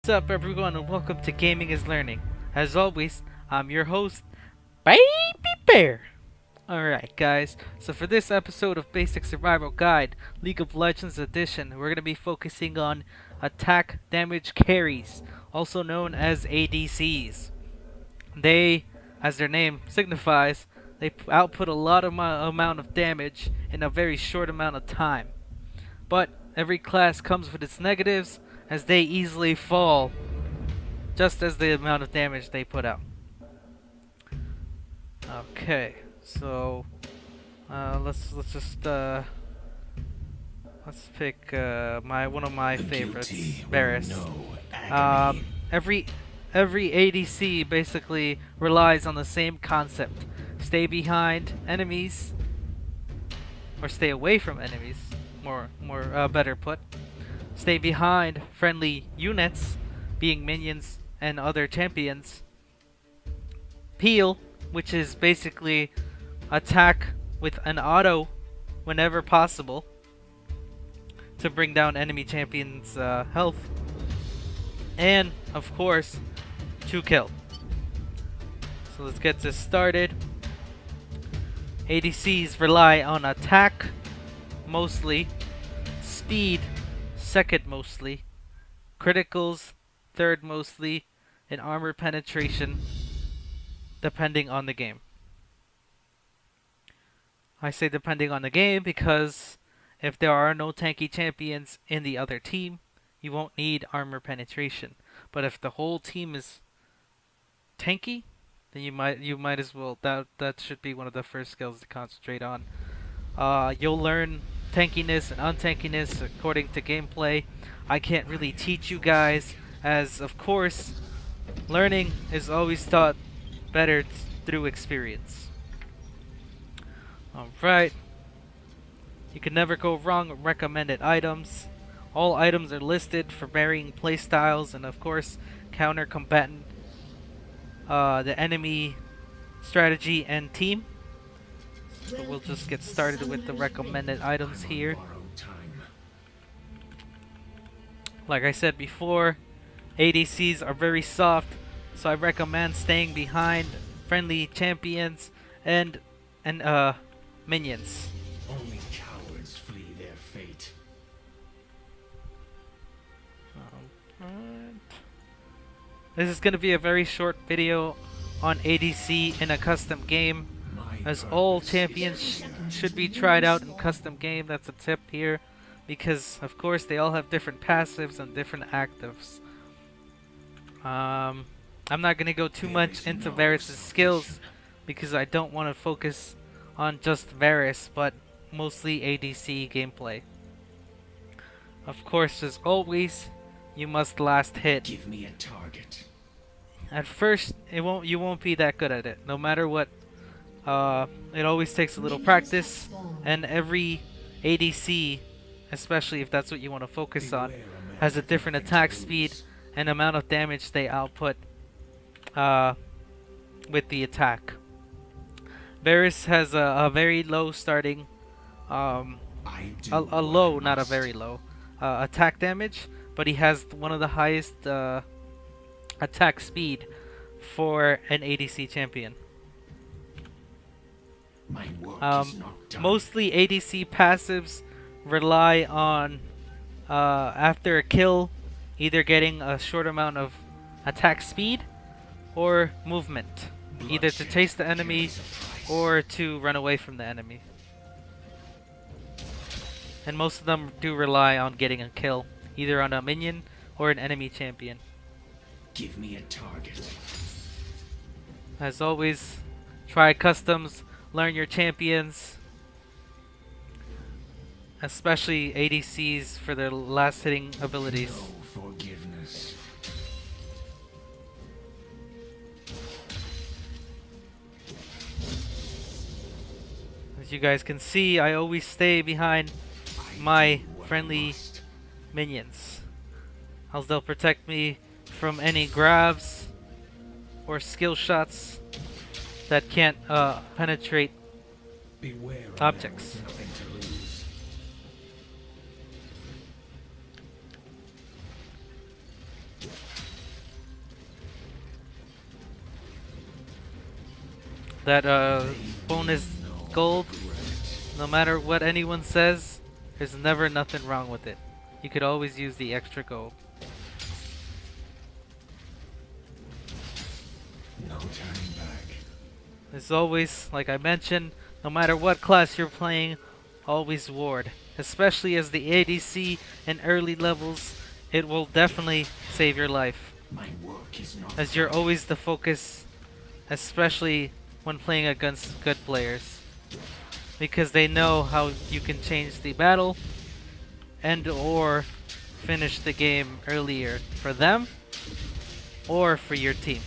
What's up, everyone, and welcome to Gaming is Learning. As always, I'm your host, Baby Bear. Alright, guys, so for this episode of Basic Survival Guide, League of Legends Edition, we're going to be focusing on attack damage carries, also known as ADCs. They, as their name signifies, they output a lot of amount of damage in a very short amount of time. But every class comes with its negatives, as they easily fall just as the amount of damage they put out. Okay, so let's pick one of my favorites, Varus. Every ADC basically relies on the same concept: stay behind enemies, or stay away from enemies. Better put. Stay behind friendly units, being minions and other champions. Peel, which is basically attack with an auto whenever possible to bring down enemy champions' health. And, of course, to kill. So let's get this started. ADCs rely on attack mostly, speed second mostly, criticals third mostly, and armor penetration depending on the game. I say depending on the game because if there are no tanky champions in the other team, you won't need armor penetration. But if the whole team is tanky, then you might as well. That should be one of the first skills to concentrate on. You'll learn tankiness and untankiness according to gameplay. I can't really teach you guys, as of course learning is always taught better through experience. Alright, you can never go wrong with recommended items. All items are listed for varying playstyles and of course counter combatant the enemy strategy and team. So we'll just get started with the recommended items here. Like I said before, ADCs are very soft, so I recommend staying behind friendly champions and minions. Only cowards flee their fate. This is going to be a very short video on ADC in a custom game, as all champions should be tried out in custom game. That's a tip here, because of course they all have different passives and different actives. I'm not going to go too much into Varus' skills because I don't want to focus on just Varus, but mostly ADC gameplay. Of course, as always, you must last hit. Give me a target. At first, you won't be that good at it, no matter what. It always takes a little practice, and every ADC, especially if that's what you want to focus on, has a different attack speed and amount of damage they output with the attack. Varus has a very low starting, a low, not a very low, attack damage, but he has one of the highest attack speed for an ADC champion. Mostly ADC passives rely on after a kill either getting a short amount of attack speed or movement, either to chase the enemy or to run away from the enemy. And most of them do rely on getting a kill, either on a minion or an enemy champion. Give me a target. As always, try customs, learn your champions, especially ADCs for their last hitting abilities. No forgiveness. As you guys can see, I always stay behind my friendly minions, as they'll protect me from any grabs or skill shots that can't penetrate objects. Nothing to lose. that bonus gold. No matter what anyone says, there's never nothing wrong with it. You could always use the extra gold. No turning back. As always, like I mentioned, no matter what class you're playing, always ward. Especially as the ADC in early levels, it will definitely save your life. My work is not As you're always the focus, especially when playing against good players. Because they know how you can change the battle and or finish the game earlier for them or for your team.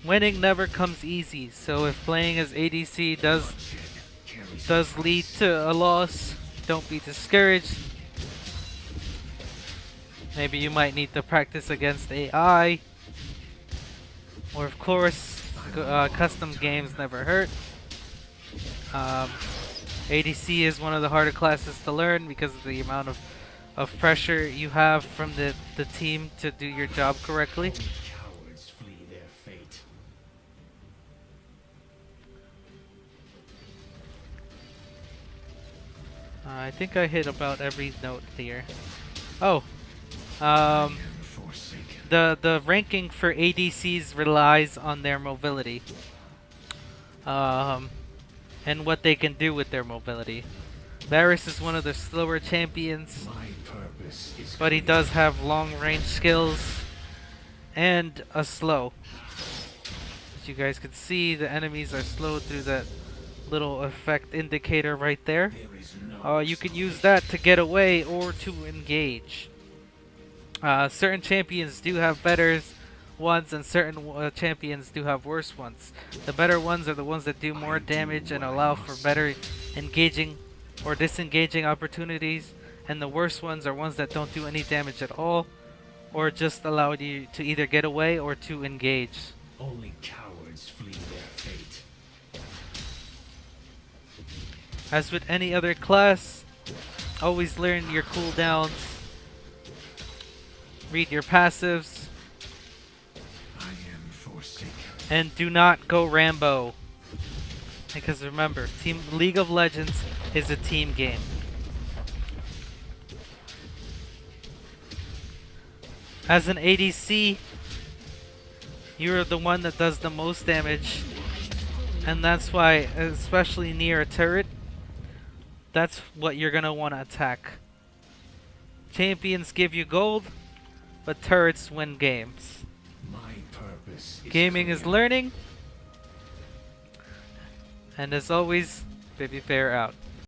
Winning never comes easy, so if playing as ADC does lead to a loss, don't be discouraged. Maybe you might need to practice against AI, or of course, custom games never hurt. ADC is one of the harder classes to learn because of the amount of pressure you have from the team to do your job correctly. cowards flee their fate. I think I hit about every note here. Oh, I am forsaken. the ranking for ADCs relies on their mobility, and what they can do with their mobility. Varus is one of the slower champions, My purpose is but he does have long range skills and a slow. As you guys can see, the enemies are slowed through that little effect indicator right there. There is no You can use that to get away or to engage. Certain champions do have better ones and certain champions do have worse ones. The better ones are the ones that do more damage and allow for better engaging or disengaging opportunities, and the worst ones are ones that don't do any damage at all or just allow you to either get away or to engage. Only cowards flee their fate. As with any other class, always learn your cooldowns, read your passives, I am forsaken. and do not go Rambo. Because remember, League of Legends is a team game. As an ADC, you're the one that does the most damage, and that's why, especially near a turret, that's what you're gonna want to attack. Champions give you gold, but turrets win games. My purpose is Gaming is clear. learning, and as always, Baby Fair out.